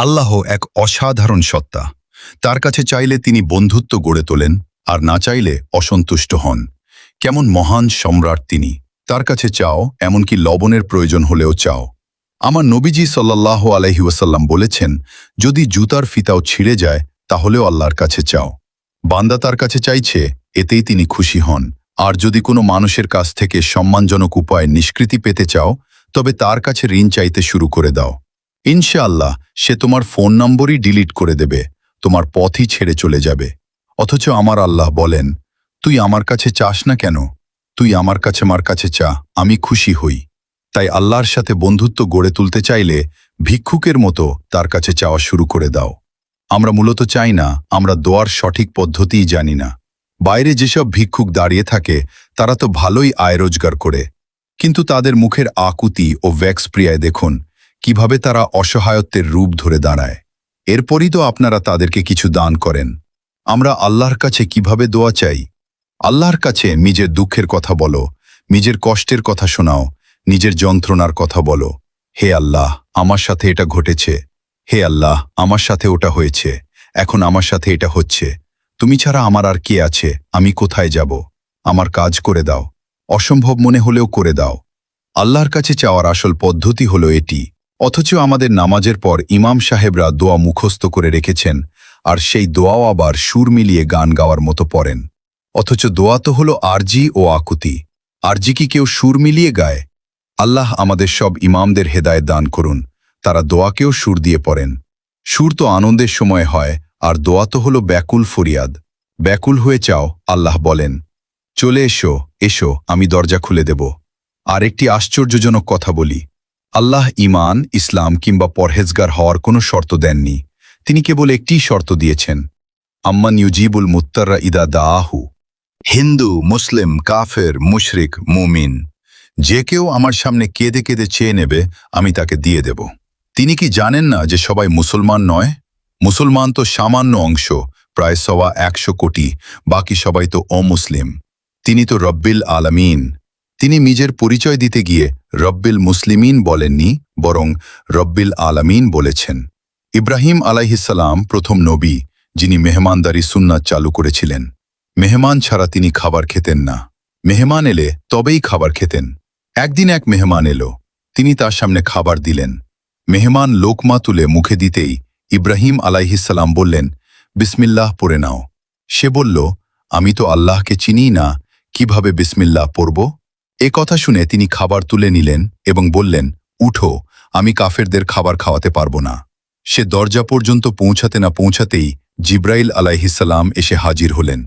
আল্লাহ এক অসাধারণ সত্তা। তার কাছে চাইলে তিনি বন্ধুত্ব গড়ে তোলেন, আর না চাইলে অসন্তুষ্ট হন। কেমন মহান সম্রাট তিনি! তার কাছে চাও, এমনকি লবণের প্রয়োজন হলেও চাও। আমার নবীজি সাল্লাল্লাহু আলাইহি ওয়াসাল্লাম বলেছেন, যদি জুতার ফিতাও ছিঁড়ে যায় তাহলেও আল্লাহর কাছে চাও। বান্দা তার কাছে চাইছে, এতেই তিনি খুশি হন। আর যদি কোনো মানুষের কাছ থেকে সম্মানজনক উপায়ে নিষ্কৃতি পেতে চাও, তবে তার কাছে ঋণ চাইতে শুরু করে দাও। ইনশাআল্লাহ সে তোমার ফোন নম্বরই ডিলিট করে দেবে, তোমার পথই ছেড়ে চলে যাবে। অথচ আমার আল্লাহ বলেন, তুই আমার কাছে চাস না কেন? তুই আমার কাছে চা, আমি খুশি হই। তাই আল্লাহর সাথে বন্ধুত্ব গড়ে তুলতে চাইলে ভিক্ষুকের মতো তার কাছে চাওয়া শুরু করে দাও। আমরা মূলত চাই না, আমরা দোয়ার সঠিক পদ্ধতিই জানি না। বাইরে যেসব ভিক্ষুক দাঁড়িয়ে থাকে তারা তো ভালোই আয় রোজগার করে, কিন্তু তাদের মুখের আকুতি ও ভ্যাক্সপ্রিয়ায় দেখুন কিভাবে তারা অসহায়ত্বের রূপ ধরে দাঁড়ায়। এরপরই তো আপনারা তাদেরকে কিছু দান করেন। আমরা আল্লাহর কাছে কিভাবে দোয়া চাই? আল্লাহর কাছে নিজের দুঃখের কথা বলো, নিজের কষ্টের কথা শোনাও, নিজের যন্ত্রণার কথা বলো। হে আল্লাহ, আমার সাথে এটা ঘটেছে। হে আল্লাহ, আমার সাথে ওটা হয়েছে, এখন আমার সাথে এটা হচ্ছে। তুমি ছাড়া আমার আর কে আছে? আমি কোথায় যাব? আমার কাজ করে দাও, অসম্ভব মনে হলেও করে দাও। আল্লাহর কাছে চাওয়ার আসল পদ্ধতি হলো এটি। অথচ আমাদের নামাজের পর ইমাম সাহেবরা দোয়া মুখস্থ করে রেখেছেন, আর সেই দোয়াও আবার সুর মিলিয়ে গান গাওয়ার মতো পড়েন। অথচ দোয়া তো হলো আরজি ও আকুতি। আরজি কি কেউ সুর মিলিয়ে গায়? আল্লাহ আমাদের সব ইমামদের হেদায়েত দান করুন, তারা দোয়াকেও সুর দিয়ে পড়েন। সুর তো আনন্দের সময় হয়, আর দোয়া তো হলো ব্যাকুল ফরিয়াদ। ব্যাকুল হয়ে চাও, আল্লাহ বলেন, চলে এসো, এসো, আমি দরজা খুলে দেব। আর একটি আশ্চর্যজনক কথা বলি, আল্লাহ ঈমান, ইসলাম কিংবা পরহেজগার হওয়ার কোনো শর্ত দেননি। তিনি কেবল একটিই শর্ত দিয়েছেন, আম্মান ইউজিবুল মুত্তাররা ইদা দাআহু। হিন্দু, মুসলিম, কাফের, মুশরিক, মুমিন, যে কেউ আমার সামনে কেঁদে কেঁদে চেয়ে নেবে, আমি তাকে দিয়ে দেব। তিনি কি জানেন না যে সবাই মুসলমান নয়? মুসলমান তো সামান্য অংশ, প্রায় 125 কোটি, বাকি সবাই তো অমুসলিম। তিনি তো রব্বিল আলামিন। তিনি নিজের পরিচয় দিতে গিয়ে রব্বিল মুসলিমিন বলেননি, বরং রব্বিল আলামিন বলেছেন। ইব্রাহিম আলাইহিসসালাম প্রথম নবী, যিনি মেহমানদারি সুন্নাত চালু করেছিলেন। মেহমান ছাড়া তিনি খাবার খেতেন না। মেহমান এলে তবেই খাবার খেতেন। একদিন এক মেহমান এলো, তিনি তার সামনে খাবার দিলেন। মেহমান লোকমা তুলে মুখে দিতেই ইব্রাহিম আলাইহিসসালাম বললেন, বিসমিল্লাহ পড়ে নাও। সে বলল, আমি তো আল্লাহকে চিনি না, কিভাবে বিসমিল্লাহ পড়ব? এ কথা শুনে তিনি খাবার তুলে নিলেন এবং বললেন, উঠো, আমি কাফেরদের খাবার খাওয়াতে পারব না। সে দরজা পর্যন্ত পৌঁছাতে না পৌঁছাতেই জিব্রাইল আলাইহিসসালাম এসে হাজির হলেন।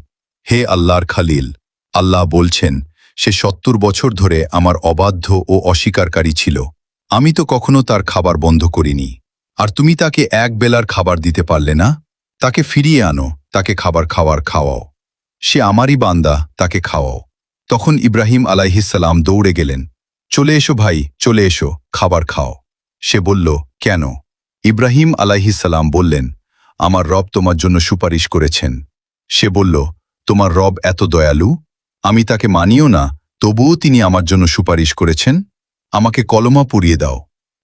হে আল্লাহর খালিল, আল্লাহ বলছেন, সে 70 বছর ধরে আমার অবাধ্য ও অস্বীকারী ছিল। আমি তো কখনো তার খাবার বন্ধ করিনি। আর তুমি তাকে এক বেলার খাবার দিতে পারলে না? তাকে ফিরিয়ে আনো, তাকে খাবার খাওয়াও। সে আমারই বান্দা, তাকে খাওয়াও। তখন ইব্রাহিম আলাইহিসসালাম দৌড়ে গেলেন, চলে এসো ভাই, চলে এসো, খাবার খাও। সে বলল, কেন? ইব্রাহিম আলাইহিসসালাম বললেন, আমার রব তোমার জন্য সুপারিশ করেছেন। সে বলল, তোমার রব এত দয়ালু? আমি তাকে মানিও না, তবুও তিনি আমার জন্য সুপারিশ করেছেন। আমাকে কলমা পড়িয়ে দাও।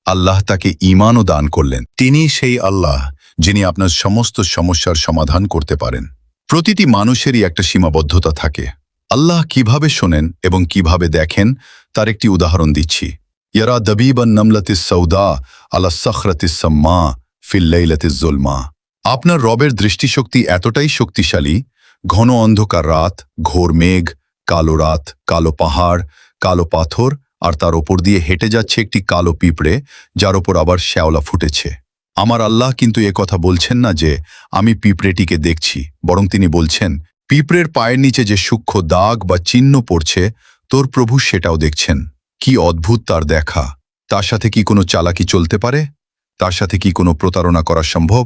আল্লাহ তাকে ঈমানও দান করলেন। তিনি সেই আল্লাহ, যিনি আপনার সমস্ত সমস্যার সমাধান করতে পারেন। প্রতিটি মানুষেরই একটা সীমাবদ্ধতা থাকে। আল্লাহ কিভাবে শোনেন এবং কিভাবে দেখেন তার একটি উদাহরণ দিচ্ছি। ইয়ারা দবিবান নামলাতিস সৌদা আলা সখরাতিস সাম্মা ফিল লাইলাতিজ জুলমা। আপনার রবের দৃষ্টিশক্তি এতটাই শক্তিশালী, ঘন অন্ধকার রাত, ঘোর মেঘ, কালো রাত, কালো পাহাড়, কালো পাথর, আর তার ওপর দিয়ে হেঁটে যাচ্ছে একটি কালো পিঁপড়ে, যার ওপর আবার শ্যাওলা ফুটেছে। আমার আল্লাহ কিন্তু এ কথা বলছেন না যে আমি পিঁপড়েটিকে দেখছি, বরং তিনি বলছেন, পিঁপড়ের পায়ের নিচে যে সূক্ষ্ম দাগ বা চিহ্ন পড়ছে, তোর প্রভু সেটাও দেখছেন। কি অদ্ভুত তার দেখা! তার সাথে কি কোনো চালাকি চলতে পারে? তার সাথে কি কোনো প্রতারণা করা সম্ভব?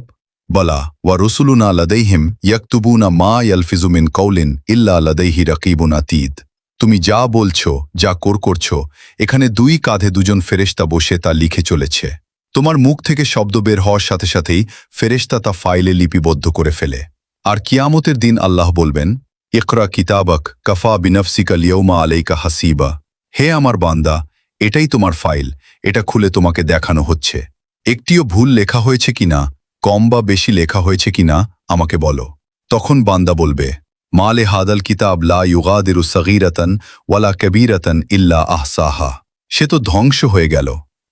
বলা, ওয়া রসুলুনা লাদাইহিম ইয়াকতুবুনা মা ইয়ালফিজু মিন কওলিন ইল্লা লাদাইহি রাকিবুন আতীদ। তুমি যা বলছো, যা করছো, এখানে 2 কাঁধে 2জন ফেরেশতা বসে তা লিখে চলেছে। তোমার মুখ থেকে শব্দ বের হওয়ার সাথে সাথেই ফেরেশতা তা ফাইলে লিপিবদ্ধ করে ফেলে। আর কিয়ামতের দিন আল্লাহ বলবেন, ইকরা কিতাবাক কাফা বিনফসিকা লিয়াউমা আলাইকা হাসিবা। হে আমার বান্দা, এটাই তোমার ফাইল, এটা খুলে তোমাকে দেখানো হচ্ছে। একটিও ভুল লেখা হয়েছে কিনা কম বা বেশি লেখা হয়েছে কিনা আমাকে বলো। তখন বান্দা বলবে, মালে হাদাল কিতাব লা ইউগাদিরু সগীরাতান ওয়ালা কবীরাতান ইল্লা আহসাহা। সে তো ধ্বংস হয়ে গেল।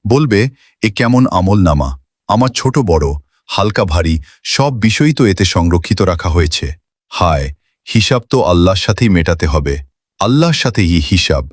বলবে, এ কেমন আমল নামা, আমার ছোট বড়, হালকা ভারী সব বিষয়ই তো এতে সংরক্ষিত রাখা হয়েছে। হায়, হিসাব তো আল্লাহর সাথেই মেটাতে হবে। আল্লাহর সাথেই হিসাব।